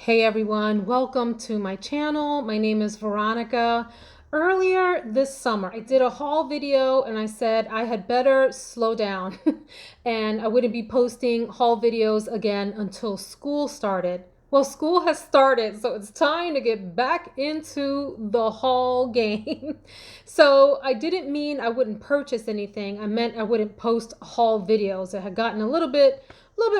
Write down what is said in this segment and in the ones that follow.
Hey everyone, welcome to my channel. My name is Veronica. Earlier this summer, I did a haul video and I said I had better slow down and I wouldn't be posting haul videos again until school started. Well, school has started, so it's time to get back into the haul game. So I didn't mean I wouldn't purchase anything. I meant I wouldn't post haul videos. It had gotten a little bit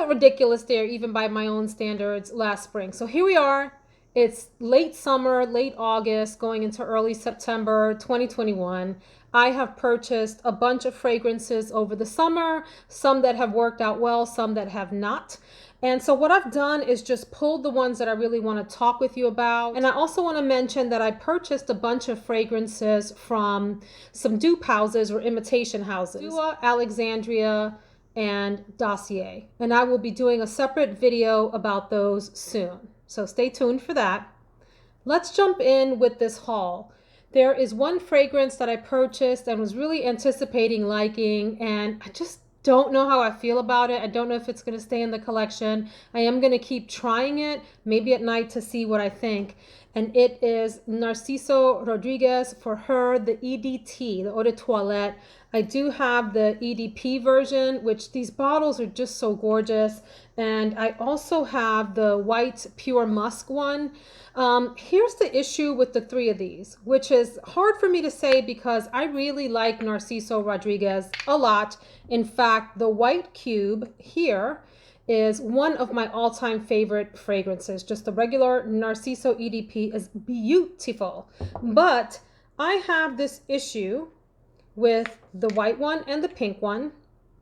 ridiculous there, even by my own standards, last spring. So here we are. It's late summer, late August, going into early September 2021. I have purchased a bunch of fragrances over the summer, some that have worked out well, some that have not. And so what I've done is just pulled the ones that I really want to talk with you about. And I also want to mention that I purchased a bunch of fragrances from some dupe houses or imitation houses. Dua, Alexandria, and Dossier. And I will be doing a separate video about those soon. So stay tuned for that. Let's jump in with this haul. There is one fragrance that I purchased and was really anticipating liking, and I just don't know how I feel about it. I don't know if it's going to stay in the collection. I am going to keep trying it, maybe at night, to see what I think. And it is Narciso Rodriguez for her, the EDT, the Eau de Toilette. I do have the EDP version, which these bottles are just so gorgeous. And I also have the white pure musk one. Here's the issue with the three of these, which is hard for me to say because I really like Narciso Rodriguez a lot. In fact, the white cube here is one of my all-time favorite fragrances. Just the regular Narciso EDP is beautiful. But I have this issue with the white one and the pink one,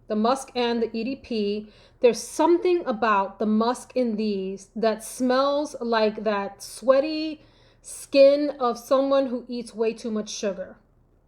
the musk and the EDP. There's something about the musk in these that smells like that sweaty skin of someone who eats way too much sugar.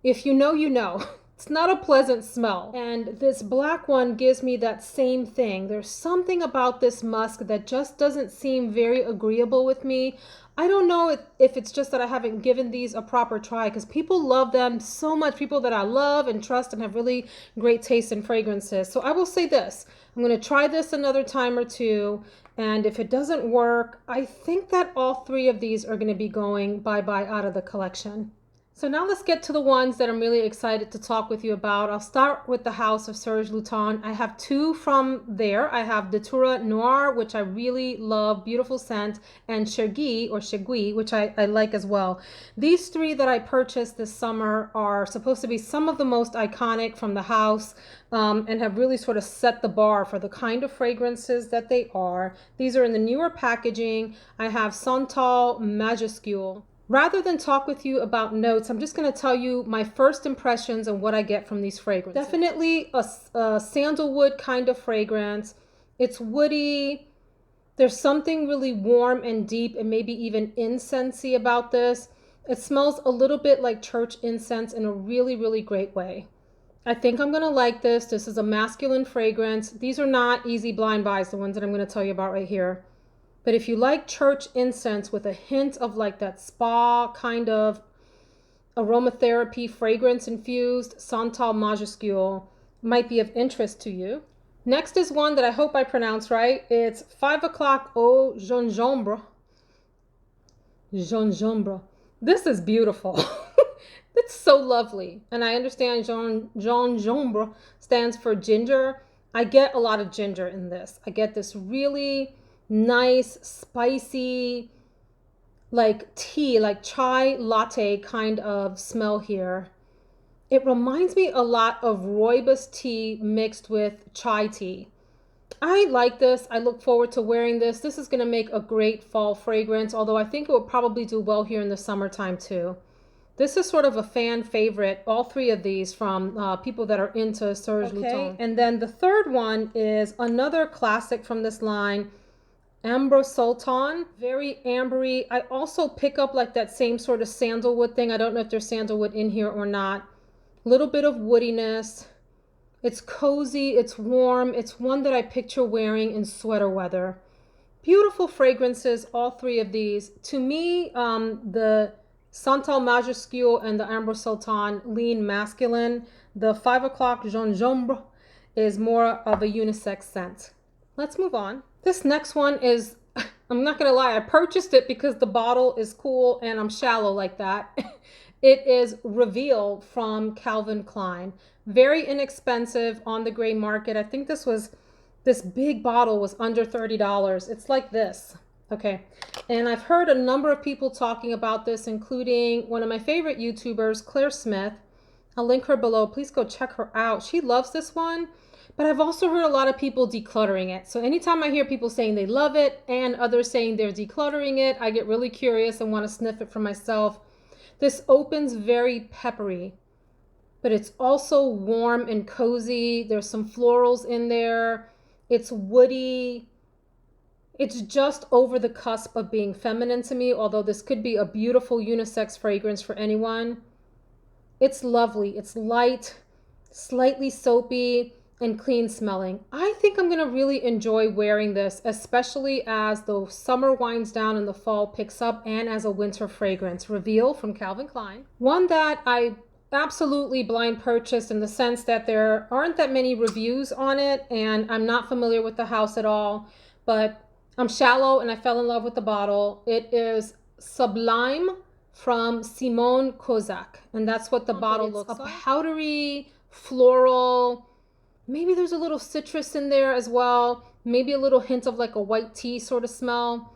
If you know, you know. It's not a pleasant smell. And this black one gives me that same thing. There's something about this musk that just doesn't seem very agreeable with me. I don't know if it's just that I haven't given these a proper try, because people love them so much. People that I love and trust and have really great taste in fragrances. So I will say this. I'm going to try this another time or two. And if it doesn't work, I think that all three of these are going to be going bye-bye out of the collection. So now let's get to the ones that I'm really excited to talk with you about. I'll start with the house of Serge Lutens. I have two from there. I have Datura Noir, which I really love, beautiful scent, and Chergui or Chegui, which I like as well. These three that I purchased this summer are supposed to be some of the most iconic from the house, and have really sort of set the bar for the kind of fragrances that they are. These are in the newer packaging. I have Santal Majuscule. Rather than talk with you about notes, I'm just going to tell you my first impressions and what I get from these fragrances. Definitely a sandalwood kind of fragrance. It's woody. There's something really warm and deep and maybe even incensey about this. It smells a little bit like church incense in a really, really great way. I think I'm going to like this. This is a masculine fragrance. These are not easy blind buys, the ones that I'm going to tell you about right here. But if you like church incense with a hint of like that spa kind of aromatherapy fragrance infused, Santal Majuscule might be of interest to you. Next is one that I hope I pronounced right. It's 5 o'clock Eau Gingembre. Gingembre. This is beautiful. It's so lovely. And I understand Gingembre stands for ginger. I get a lot of ginger in this. I get this really nice, spicy, like tea, like chai latte kind of smell here. It reminds me a lot of rooibos tea mixed with chai tea. I like this. I look forward to wearing this. This is going to make a great fall fragrance, although I think it will probably do well here in the summertime too. This is sort of a fan favorite, all three of these, from people that are into Serge Lutens. And then the third one is another classic from this line, Ambre Sultan, very ambery. I also pick up like that same sort of sandalwood thing. I don't know if there's sandalwood in here or not. A little bit of woodiness. It's cozy, it's warm. It's one that I picture wearing in sweater weather. Beautiful fragrances, all three of these. To me, the Santal Majuscule and the Ambre Sultan lean masculine. The 5 o'clock Gingembre is more of a unisex scent. Let's move on. This next one is I'm not gonna lie, I purchased it because the bottle is cool and I'm shallow like that. It is Reveal from Calvin Klein. Very inexpensive on the gray market. I think this big bottle was under $30. It's like this. Okay, and I've heard a number of people talking about this, including one of my favorite YouTubers, Claire Smith. I'll link her below. Please go check her out. She loves this one, but I've also heard a lot of people decluttering it. So anytime I hear people saying they love it and others saying they're decluttering it, I get really curious and want to sniff it for myself. This opens very peppery, but it's also warm and cozy. There's some florals in there. It's woody. It's just over the cusp of being feminine to me, although this could be a beautiful unisex fragrance for anyone. It's lovely. It's light, slightly soapy, and clean smelling. I think I'm gonna really enjoy wearing this, especially as the summer winds down and the fall picks up, and as a winter fragrance. Reveal from Calvin Klein. One that I absolutely blind purchased in the sense that there aren't that many reviews on it, and I'm not familiar with the house at all, but I'm shallow and I fell in love with the bottle. It is Sublime from Simone Cosac, and that's what the bottle looks like. A powdery, floral, maybe there's a little citrus in there as well, maybe a little hint of like a white tea sort of smell.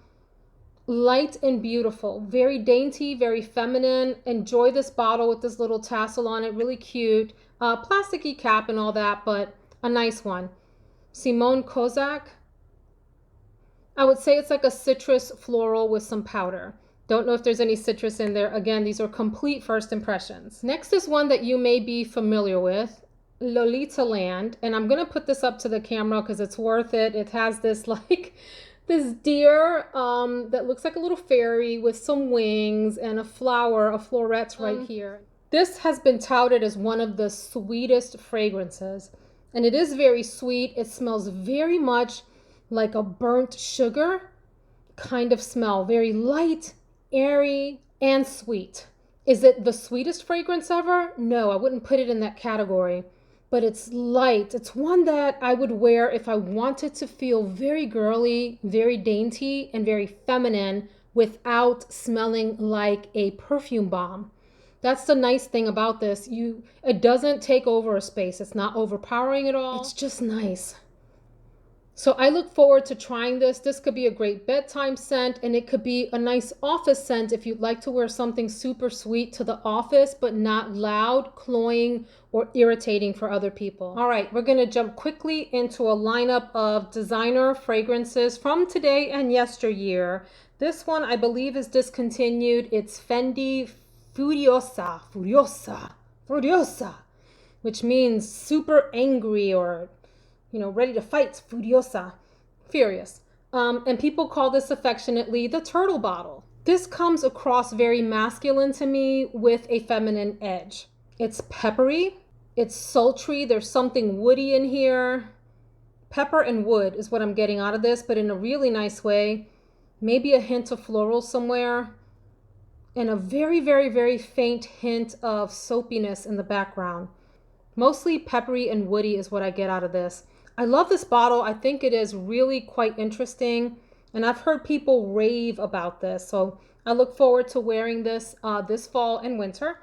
Light and beautiful, very dainty, very feminine. Enjoy this bottle with this little tassel on it, really cute. Plasticky cap and all that, but a nice one. Simone Cosac. I would say it's like a citrus floral with some powder. Don't know if there's any citrus in there. Again, these are complete first impressions. Next is one that you may be familiar with, Lolitaland. And I'm gonna put this up to the camera because it's worth it. It has this like, this deer that looks like a little fairy with some wings and a flower, a floret right here. This has been touted as one of the sweetest fragrances. And it is very sweet. It smells very much like a burnt sugar kind of smell. Very light, airy, and sweet. Is it the sweetest fragrance ever? No, I wouldn't put it in that category. But it's light. It's one that I would wear if I wanted to feel very girly, very dainty, and very feminine without smelling like a perfume bomb. That's the nice thing about this. It doesn't take over a space. It's not overpowering at all. It's just nice. So I look forward to trying this. This could be a great bedtime scent, and it could be a nice office scent if you'd like to wear something super sweet to the office, but not loud, cloying, or irritating for other people. All right, we're gonna jump quickly into a lineup of designer fragrances from today and yesteryear. This one I believe is discontinued. It's Fendi Furiosa, which means super angry or ready to fight, Furiosa, furious. And people call this affectionately the turtle bottle. This comes across very masculine to me with a feminine edge. It's peppery, it's sultry, there's something woody in here. Pepper and wood is what I'm getting out of this, but in a really nice way. Maybe a hint of floral somewhere. And a very, very, very faint hint of soapiness in the background. Mostly peppery and woody is what I get out of this. I love this bottle. I think it is really quite interesting, and I've heard people rave about this, so I look forward to wearing this this fall and winter.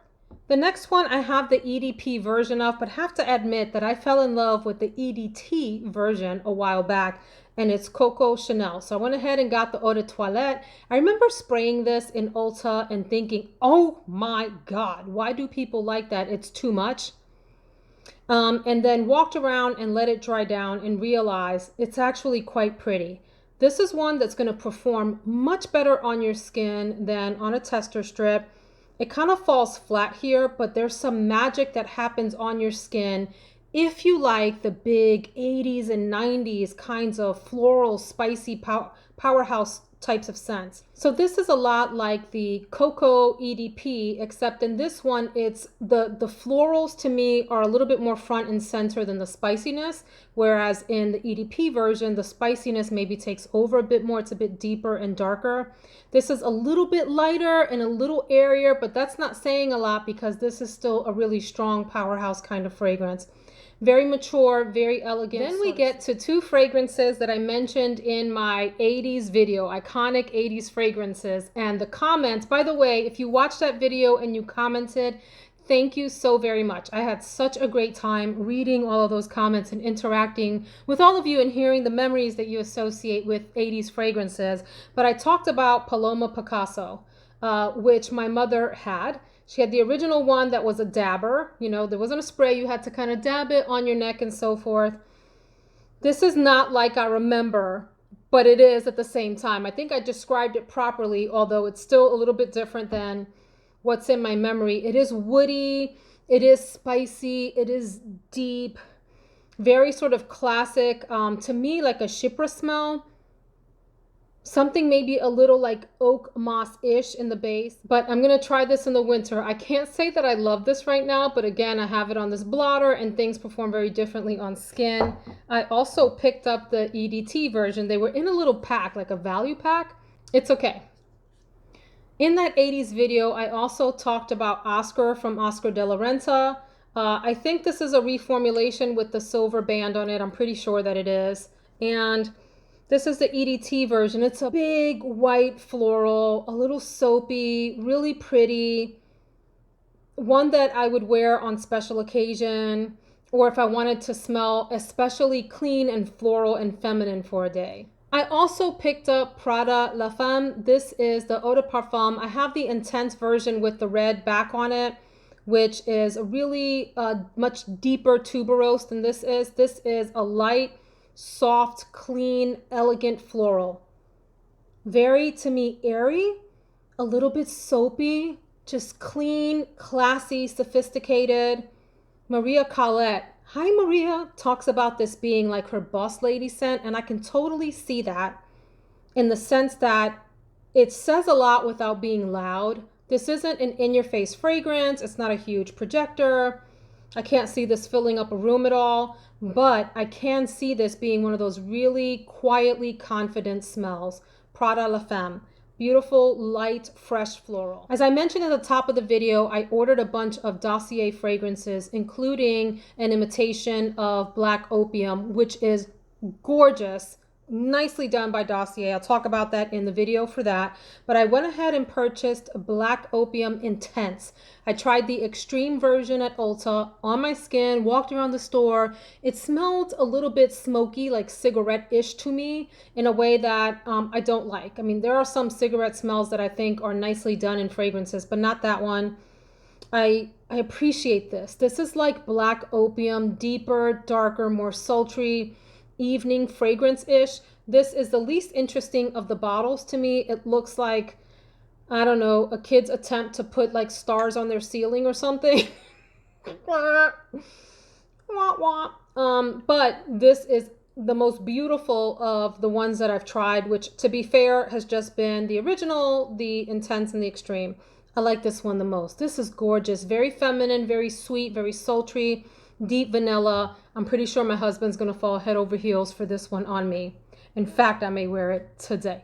The next one I have the EDP version of, but have to admit that I fell in love with the EDT version a while back, and it's Coco Chanel. So I went ahead and got the Eau de Toilette. I remember spraying this in Ulta and thinking, oh my God, why do people like that? It's too much. And then walked around and let it dry down and realized it's actually quite pretty. This is one that's going to perform much better on your skin than on a tester strip. It kind of falls flat here, but there's some magic that happens on your skin if you like the big 80s and 90s kinds of floral, spicy powerhouse types of scents. So this is a lot like the Coco EDP, except in this one, it's the florals to me are a little bit more front and center than the spiciness, whereas in the EDP version, the spiciness maybe takes over a bit more. It's a bit deeper and darker. This is a little bit lighter and a little airier, but that's not saying a lot because this is still a really strong powerhouse kind of fragrance. Very mature, very elegant. Then we get to two fragrances that I mentioned in my 80s video, iconic 80s fragrances. And the comments, by the way, if you watched that video and you commented, thank you so very much. I had such a great time reading all of those comments and interacting with all of you and hearing the memories that you associate with 80s fragrances. But I talked about Paloma Picasso, which my mother had. She had the original one that was a dabber. You know, there wasn't a spray. You had to kind of dab it on your neck and so forth. This is not like I remember, but it is at the same time. I think I described it properly, although it's still a little bit different than what's in my memory. It is woody. It is spicy. It is deep. Very sort of classic. To me, like a Shimmer smell. Something maybe a little like oak moss-ish in the base, but I'm going to try this in the winter. I can't say that I love this right now, but again, I have it on this blotter and things perform very differently on skin. I also picked up the EDT version. They were in a little pack, like a value pack. It's okay. In that 80s video, I also talked about Oscar from Oscar de la Renta. I think this is a reformulation with the silver band on it. I'm pretty sure that it is. And this is the EDT version. It's a big white floral, a little soapy, really pretty. One that I would wear on special occasion, or if I wanted to smell especially clean and floral and feminine for a day. I also picked up Prada La Femme. This is the Eau de Parfum. I have the intense version with the red back on it, which is a really much deeper tuberose than this is. This is a light, soft, clean, elegant floral. Very, to me, airy, a little bit soapy, just clean, classy, sophisticated. Maria Colette, hi Maria, talks about this being like her boss lady scent, and I can totally see that in the sense that it says a lot without being loud. This isn't an in-your-face fragrance. It's not a huge projector. I can't see this filling up a room at all, but I can see this being one of those really quietly confident smells. Prada La Femme. Beautiful, light, fresh floral. As I mentioned at the top of the video, I ordered a bunch of dossier fragrances, including an imitation of Black Opium, which is gorgeous. Nicely done by Dossier. I'll talk about that in the video for that. But I went ahead and purchased Black Opium Intense. I tried the extreme version at Ulta on my skin, walked around the store. It smelled a little bit smoky, like cigarette-ish to me, in a way that I don't like. I mean, there are some cigarette smells that I think are nicely done in fragrances, but not that one. I appreciate this. This is like Black Opium, deeper, darker, more sultry, evening fragrance-ish. This is the least interesting of the bottles to me. It looks like, I don't know, a kid's attempt to put like stars on their ceiling or something. But this is the most beautiful of the ones that I've tried, which to be fair has just been the original, the intense, and the extreme. I like this one the most. This is gorgeous, very feminine, very sweet, very sultry, deep vanilla. I'm pretty sure my husband's gonna fall head over heels for this one on me. In fact, I may wear it today.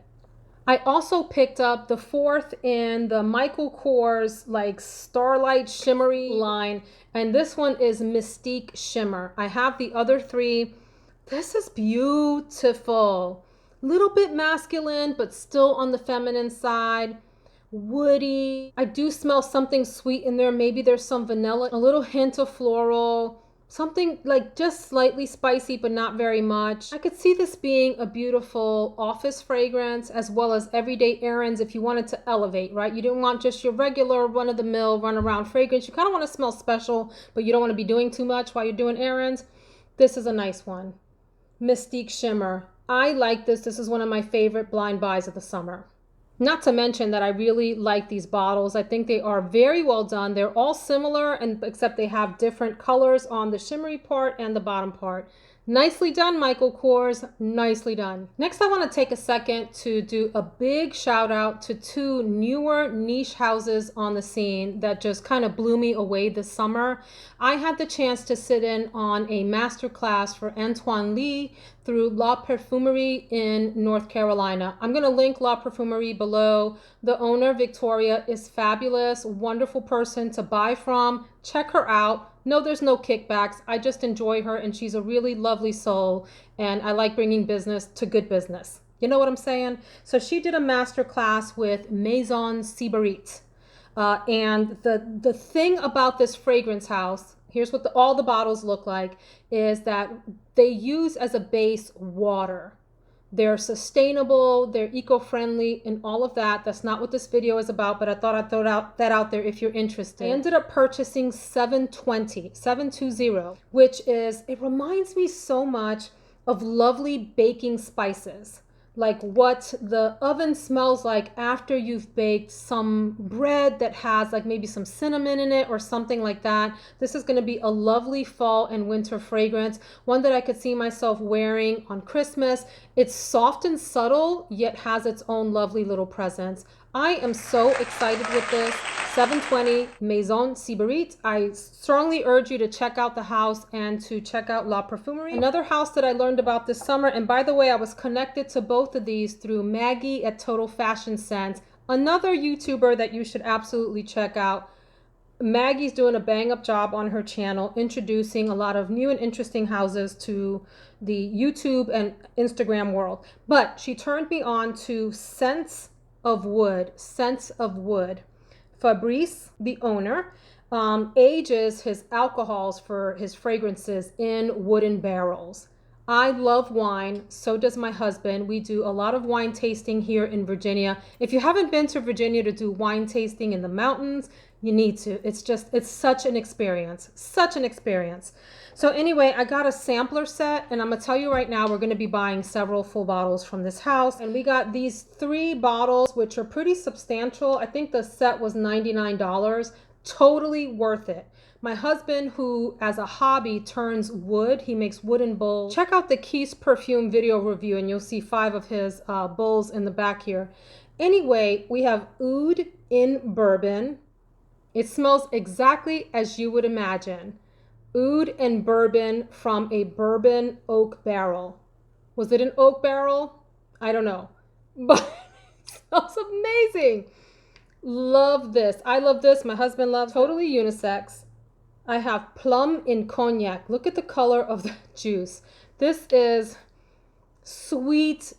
I also picked up the fourth in the Michael Kors like Starlight Shimmery line, and this one is Mystique Shimmer. I have the other three. This is beautiful. Little bit masculine, but still on the feminine side. Woody. I do smell something sweet in there. Maybe there's some vanilla, a little hint of floral. Something like just slightly spicy, but not very much. I could see this being a beautiful office fragrance as well as everyday errands if you wanted to elevate, right? You didn't want just your regular run-of-the-mill, run-around fragrance. You kind of want to smell special, but you don't want to be doing too much while you're doing errands. This is a nice one. Mystique Shimmer. I like this. This is one of my favorite blind buys of the summer. Not to mention that I really like these bottles. I think they are very well done. They're all similar, except they have different colors on the shimmery part and the bottom part. Nicely done, Michael Kors. Nicely done. Next, I want to take a second to do a big shout out to two newer niche houses on the scene that just kind of blew me away this summer. I had the chance to sit in on a masterclass for Antoine Lee through La Perfumerie in North Carolina. I'm going to link La Perfumerie below. The owner, Victoria, is fabulous, wonderful person to buy from. Check her out. No, there's no kickbacks. I just enjoy her, and she's a really lovely soul, and I like bringing business to good business. You know what I'm saying? So she did a master class with Maison Sybarite. And the thing about this fragrance house, here's what all the bottles look like, is that they use as a base water. They're sustainable, they're eco-friendly, and all of that. That's not what this video is about, but I thought I'd throw that out there if you're interested. I ended up purchasing 720, which is, it reminds me so much of lovely baking spices. Like what the oven smells like after you've baked some bread that has like maybe some cinnamon in it or something like that. This is going to be a lovely fall and winter fragrance, one that I could see myself wearing on Christmas. It's soft and subtle, yet has its own lovely little presence. I am so excited with this 720 Maison Sybarite. I strongly urge you to check out the house and to check out La Perfumerie. Another house that I learned about this summer, and by the way, I was connected to both of these through Maggie at Total Fashion Sense, another YouTuber that you should absolutely check out. Maggie's doing a bang up job on her channel, introducing a lot of new and interesting houses to the YouTube and Instagram world. But she turned me on to Scents of Wood. Fabrice, the owner, ages his alcohols for his fragrances in wooden barrels. I love wine, so does my husband. We do a lot of wine tasting here in Virginia. If you haven't been to Virginia to do wine tasting in the mountains, you need to. It's such an experience, such an experience. So anyway, I got a sampler set, and I'm gonna tell you right now, we're gonna be buying several full bottles from this house. And we got these 3 bottles, which are pretty substantial. I think the set was $99, totally worth it. My husband, who as a hobby turns wood, he makes wooden bowls. Check out the Keys Perfume video review and you'll see 5 of his bowls in the back here. Anyway, we have Oud in bourbon. It smells exactly as you would imagine. Oud and bourbon from a bourbon oak barrel. Was it an oak barrel? I don't know, but it smells amazing. Love this. I love this. My husband loves. Totally unisex. I have plum in cognac. Look at the color of the juice. This is sweet,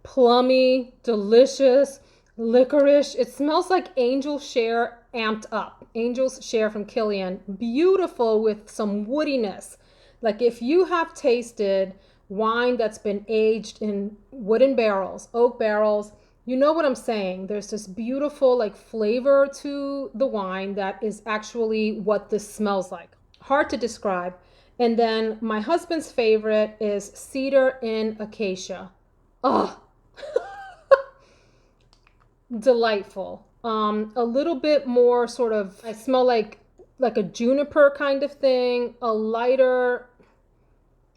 plummy, delicious, licorice. It smells like angel share amped up. Angel's share from Kilian. Beautiful with some woodiness. Like if you have tasted wine that's been aged in wooden barrels, oak barrels, you know what I'm saying. There's this beautiful like flavor to the wine that is actually what this smells like. Hard to describe. And then my husband's favorite is Cedar in Acacia. Oh, delightful. A little bit more sort of, I smell like a juniper kind of thing, a lighter,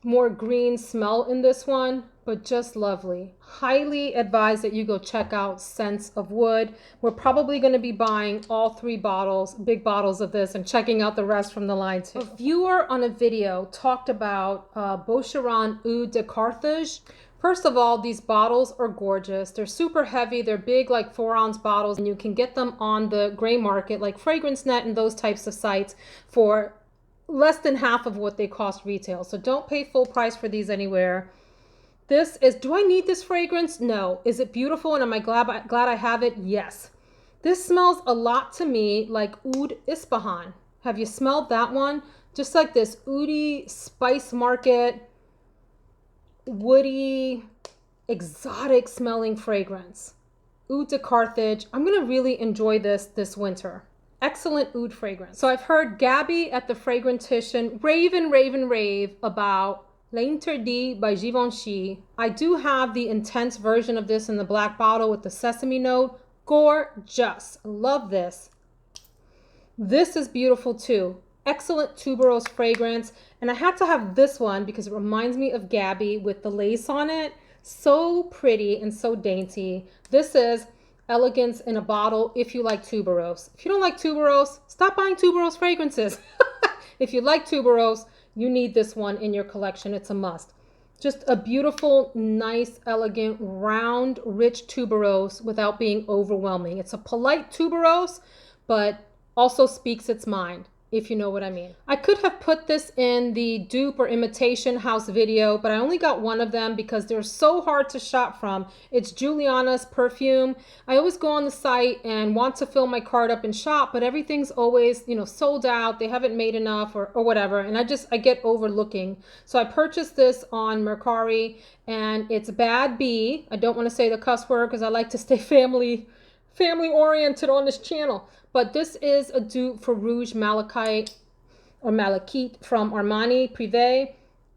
more green smell in this one, but just lovely. Highly advise that you go check out Scents of Wood. We're probably going to be buying all 3 bottles, big bottles of this, and checking out the rest from the line too. A viewer on a video talked about Boucheron Oud de Carthage. First of all, these bottles are gorgeous. They're super heavy. They're big, like 4-ounce bottles, and you can get them on the gray market, like Fragrance Net and those types of sites, for less than half of what they cost retail. So don't pay full price for these anywhere. This is, do I need this fragrance? No. Is it beautiful and am I glad I have it? Yes. This smells a lot to me like Oud Ispahan. Have you smelled that one? Just like this oudi spice market, woody, exotic smelling fragrance. Oud de Carthage. I'm gonna really enjoy this winter. Excellent oud fragrance. So I've heard Gabby at the Fragrantician rave about L'Interdit by Givenchy. I do have the intense version of this in the black bottle with the sesame note. Gorgeous. Love this. This is beautiful too. Excellent tuberose fragrance. And I had to have this one because it reminds me of Gabby with the lace on it. So pretty and so dainty. This is elegance in a bottle if you like tuberose. If you don't like tuberose, stop buying tuberose fragrances. If you like tuberose, you need this one in your collection. It's a must. Just a beautiful, nice, elegant, round, rich tuberose without being overwhelming. It's a polite tuberose, but also speaks its mind. if you know what I mean. I could have put this in the dupe or imitation house video, but I only got one of them because they're so hard to shop from. It's Juliana's Perfume. I always go on the site and want to fill my cart up and shop, but everything's always, you know, sold out. They haven't made enough or whatever. And I get overlooking. So I purchased this on Mercari, and it's Bad B. I don't want to say the cuss word because I like to stay family oriented on this channel. But this is a dupe for Rouge Malachite or Malachite from Armani Privé.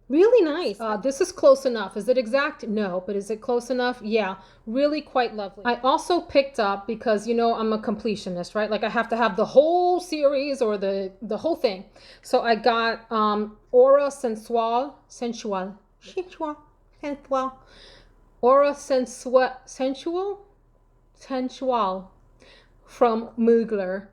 Really nice. This is close enough. Is it exact? No, but is it close enough? Yeah, really quite lovely. I also picked up, because you know I'm a completionist, right? Like I have to have the whole series or the whole thing. So I got Aura Sensual. Aura Sensual from Mugler.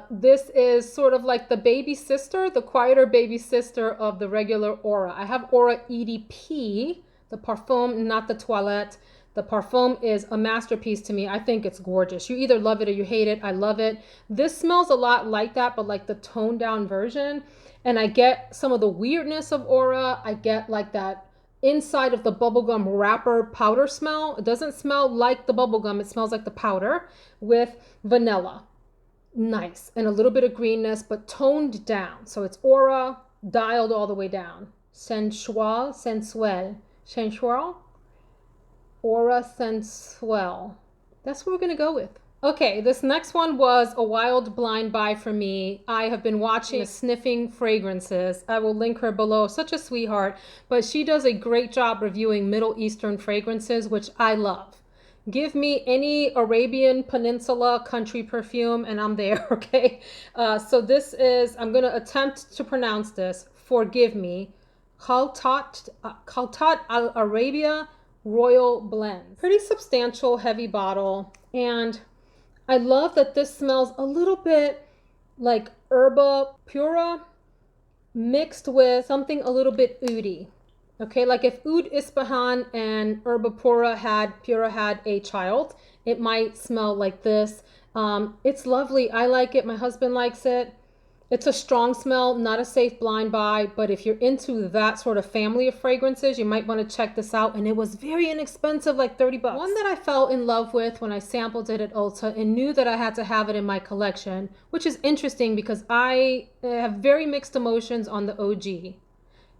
This is sort of like the baby sister, the quieter baby sister of the regular Aura. I have Aura EDT, the Parfum, not the Toilette. The Parfum is a masterpiece to me. I think it's gorgeous. You either love it or you hate it. I love it. This smells a lot like that, but like the toned down version. And I get some of the weirdness of Aura. I get like that inside of the bubblegum wrapper powder smell. It doesn't smell like the bubblegum. It smells like the powder with vanilla. Nice. And a little bit of greenness, but toned down. So it's Aura dialed all the way down. Sensual. Aura Sensual. That's what we're going to go with. Okay, this next one was a wild blind buy for me. I have been watching Sniffing Fragrances. I will link her below. Such a sweetheart, but she does a great job reviewing Middle Eastern fragrances, which I love. Give me any Arabian Peninsula country perfume and I'm there, okay? So this is, I'm going to attempt to pronounce this. Forgive me. Khaltat Al Arabia Royal Blend. Pretty substantial, heavy bottle. And I love that this smells a little bit like Herba Pura mixed with something a little bit oudi. Okay, like if Oud Ispahan and Herba Pura had a child, it might smell like this. It's lovely. I like it. My husband likes it. It's a strong smell, not a safe blind buy, but if you're into that sort of family of fragrances, you might want to check this out. And it was very inexpensive, like 30 bucks. One that I fell in love with when I sampled it at Ulta and knew that I had to have it in my collection, which is interesting because I have very mixed emotions on the OG.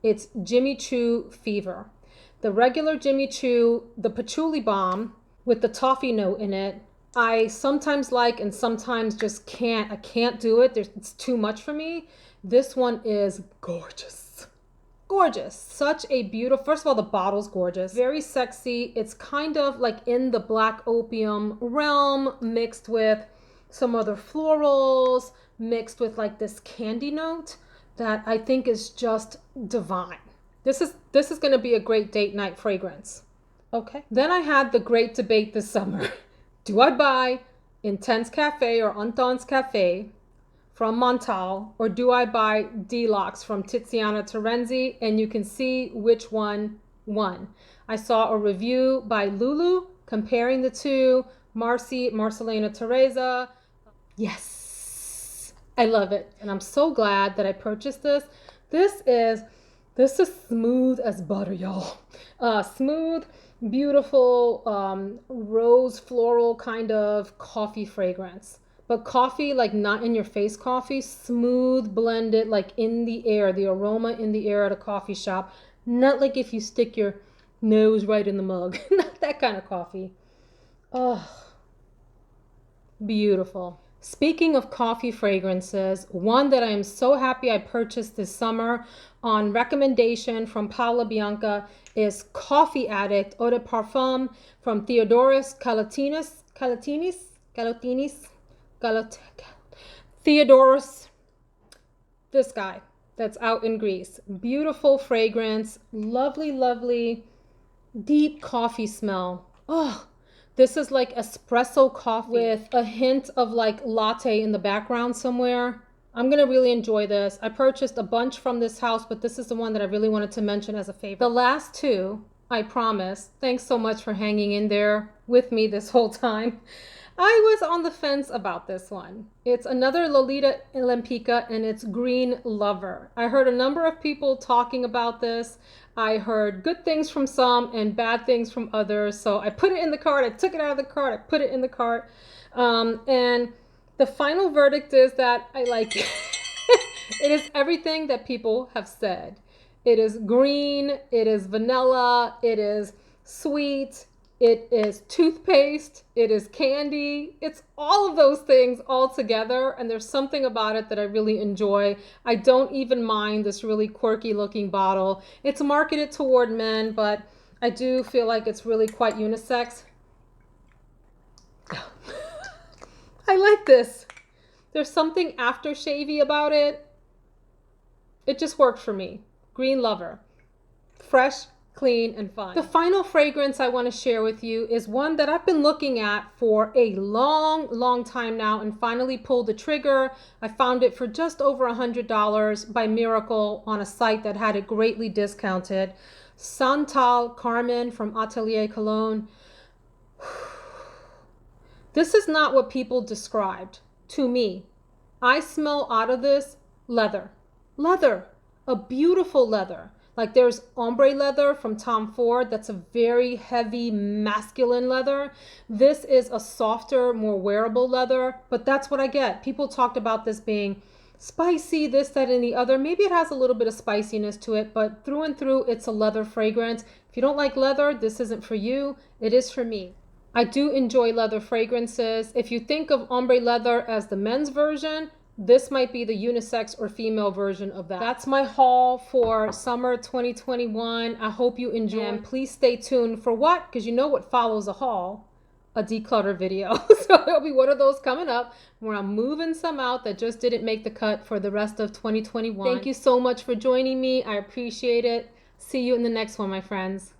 It's Jimmy Choo Fever. The regular Jimmy Choo, the patchouli balm with the toffee note in it, I sometimes like and sometimes just can't. I can't do it. It's too much for me. This one is gorgeous. Gorgeous. Such a beautiful, first of all, the bottle's gorgeous. Very sexy. It's kind of like in the black opium realm mixed with some other florals, mixed with like this candy note that I think is just divine. This is going to be a great date night fragrance. Okay. Then I had the great debate this summer. Do I buy Intense Cafe or Intense Cafe from Montal, or do I buy Deluxe from Tiziana Terenzi? And you can see which one won. I saw a review by Lulu comparing the two, Marcelena Teresa. Yes, I love it. And I'm so glad that I purchased this. This is smooth as butter, y'all. Smooth, beautiful, rose floral kind of coffee fragrance. But coffee, like not in your face coffee, smooth, blended, like in the air, the aroma in the air at a coffee shop. Not like if you stick your nose right in the mug. Not that kind of coffee. Oh, beautiful. Speaking of coffee fragrances, one that I am so happy I purchased this summer on recommendation from Paola Bianca is Coffee Addict Eau de Parfum from Theodoros Theodoros, this guy that's out in Greece. Beautiful fragrance, lovely, lovely, deep coffee smell. Oh, this is like espresso coffee with a hint of like latte in the background somewhere. I'm going to really enjoy this. I purchased a bunch from this house, but this is the one that I really wanted to mention as a favorite. The last two, I promise. Thanks so much for hanging in there with me this whole time. I was on the fence about this one. It's another Lolita Lempicka, and it's Green Lover. I heard a number of people talking about this. I heard good things from some and bad things from others. So I put it in the cart. I took it out of the cart. I put it in the cart. And the final verdict is that I like it. It is everything that people have said. It is green. It is vanilla. It is sweet. It is toothpaste, it is candy, it's all of those things all together, and there's something about it that I really enjoy. I don't even mind this really quirky looking bottle. It's marketed toward men, but I do feel like it's really quite unisex. I like this. There's something aftershavey about it. It just worked for me. Green Lover. Fresh, clean, and fun. The final fragrance I want to share with you is one that I've been looking at for a long time now and finally pulled the trigger. I found it for just over $100 by miracle on a site that had it greatly discounted. Santal Carmen from Atelier Cologne. This is not what people described to me. I smell out of this leather. Leather. A beautiful leather. Like there's ombre leather from Tom Ford. That's a very heavy masculine leather. This is a softer, more wearable leather, but that's what I get. People talked about this being spicy, this, that, and the other. Maybe it has a little bit of spiciness to it, but through and through, it's a leather fragrance. If you don't like leather, this isn't for you. It is for me. I do enjoy leather fragrances. If you think of ombre leather as the men's version, this might be the unisex or female version of that. That's my haul for summer 2021. I hope you enjoy. And please stay tuned for what? Because you know what follows a haul? A declutter video. So there'll be one of those coming up where I'm moving some out that just didn't make the cut for the rest of 2021. Thank you so much for joining me. I appreciate it. See you in the next one, my friends.